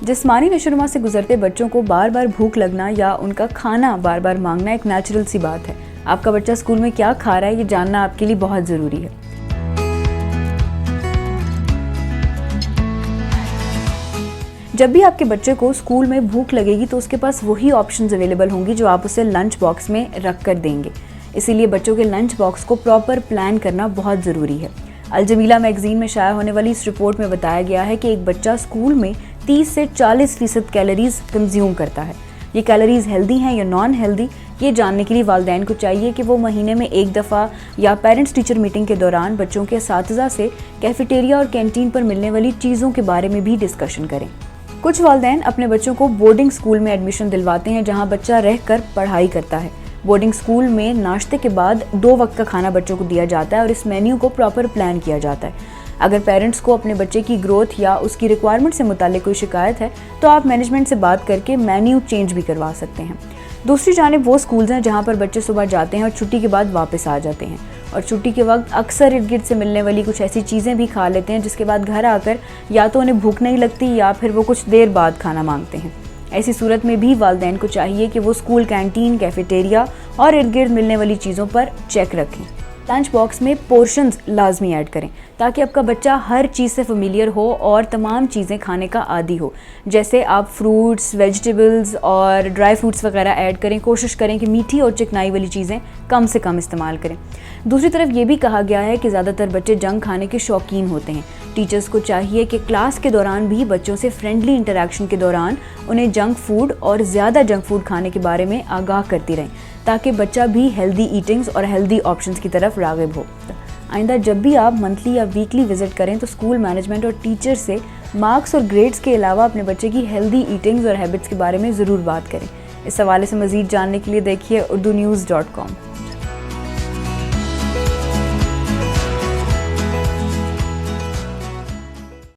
जिस्मानी नशोनुमा से गुजरते बच्चों को बार बार भूख लगना या उनका खाना बार बार मांगना एक नेचुरल सी बात है। आपका बच्चा स्कूल में क्या खा रहा है ये जानना आपके लिए बहुत ज़रूरी है। जब भी आपके बच्चे को स्कूल में भूख लगेगी तो उसके पास वही ऑप्शंस अवेलेबल होंगी जो आप उसे लंच बॉक्स में रख कर देंगे। इसीलिए बच्चों के लंच बॉक्स को प्रॉपर प्लान करना बहुत ज़रूरी है। अल जमीला मैगजीन में शाया होने वाली इस रिपोर्ट में बताया गया है कि एक बच्चा स्कूल में 30 से 40% कैलोरीज कंज्यूम करता है। ये कैलोरीज हेल्दी हैं या नॉन हेल्दी, ये जानने के लिए वालिदैन को चाहिए कि वो महीने में एक दफ़ा या पेरेंट्स टीचर मीटिंग के दौरान बच्चों के असातिज़ा से कैफेटेरिया और कैंटीन पर मिलने वाली चीज़ों के बारे में भी डिस्कशन करें। कुछ वालिदैन अपने बच्चों को बोर्डिंग स्कूल में एडमिशन दिलवाते हैं जहाँ बच्चा रहकर पढ़ाई करता है। बोर्डिंग स्कूल में नाश्ते के बाद 2 वक्त का खाना बच्चों को दिया जाता है और इस मेन्यू को प्रॉपर प्लान किया जाता है। अगर पेरेंट्स को अपने बच्चे की ग्रोथ या उसकी रिक्वायरमेंट से मुताल्लिक कोई शिकायत है तो आप मैनेजमेंट से बात करके मेन्यू चेंज भी करवा सकते हैं। दूसरी जानिब वो स्कूल्स हैं जहाँ पर बच्चे सुबह जाते हैं और छुट्टी के बाद वापस आ जाते हैं और छुट्टी के वक्त अक्सर इर्द गिर्द से मिलने वाली कुछ ऐसी चीज़ें भी खा लेते हैं जिसके बाद घर आकर या तो उन्हें भूख नहीं लगती या फिर वो कुछ देर बाद खाना मांगते हैं। ऐसी सूरत में भी वालिदैन को चाहिए कि वो स्कूल कैंटीन, कैफेटेरिया और इर्द गिर्द मिलने वाली चीज़ों पर चेक रखें। लंच बॉक्स में पोर्शंस लाजमी ऐड करें ताकि आपका बच्चा हर चीज़ से फेमिलियर हो और तमाम चीज़ें खाने का आदी हो। जैसे आप फ्रूट्स, वेजिटेबल्स और ड्राई फ्रूट्स वगैरह ऐड करें। कोशिश करें कि मीठी और चिकनाई वाली चीज़ें कम से कम इस्तेमाल करें। दूसरी तरफ ये भी कहा गया है कि ज़्यादातर बच्चे जंक खाने के शौकीन होते हैं। टीचर्स को चाहिए कि क्लास के दौरान भी बच्चों से फ्रेंडली इंटरेक्शन के दौरान उन्हें जंक फूड और ज़्यादा जंक फूड खाने के बारे में आगाह करती रहें ताकि बच्चा भी हेल्दी ईटिंग्स और हेल्दी ऑप्शंस की तरफ राग़िब हो। आइंदा जब भी आप मंथली या वीकली विजिट करें तो स्कूल मैनेजमेंट और टीचर से मार्क्स और ग्रेड्स के अलावा अपने बच्चे की हेल्दी ईटिंग्स और हैबिट्स के बारे में ज़रूर बात करें। इस हवाले से मज़ीद जानने के लिए देखिए urdunews.com।